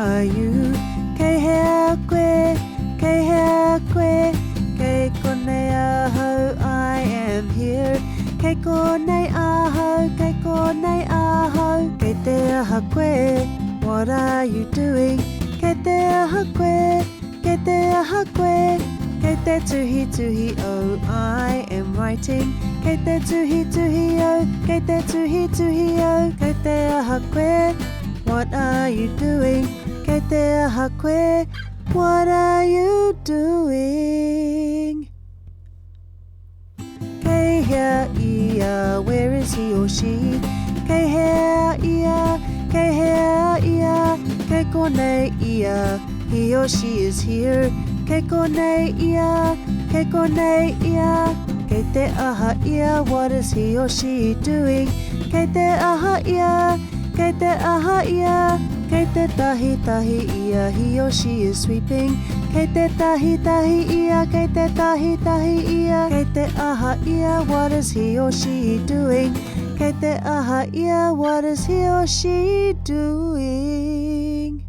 are you? Kei hea koe, kei hea koe, kei konei aho, I am here. Kei konei aho, kei konei aho, kei te aha koe, what are you doing? Kei te aha koe, kei te aha koe, kei te tuhi tuhi o, I am writing. Kei te tuhi tuhi o, kei te tuhi tuhi o, kei te aha koe, what are you doing? Kei te aha koe, what are you doing? Kei hea ia, where is he or she? Kei hea ia, kei hea ia, kei konei ia, he or she is here. Kei konei ia, kei konei ia, kei te aha ia, what is he or she doing? Kei te aha ia, kei te aha ia, kei te tahi tahi ia, he or she is sweeping. Kei te tahi tahi ia, kei te tahi tahi ia, kei te aha ia, what is he or she doing? Kei te aha ia, what is he or she doing?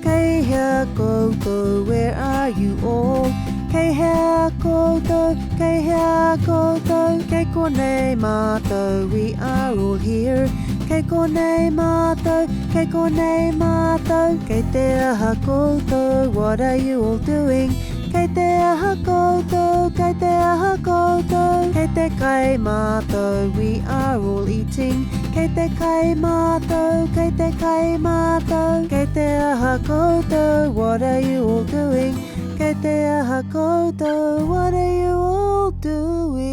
Kei hea koutou, where are you all? Kei hea koutou, kei hea koutou, kei konei mātou, we are all here. Kei konei mātou, kei konei mātou, kei te aha koutou, what are you all doing? Kei te aha koutou, kei te aha koutou, kei te kai mātou, we are all eating. Kei te kai mātou, kei te kai mātou, kei te aha koutou, what are you all doing? Kei te aha koutou, what are you all doing?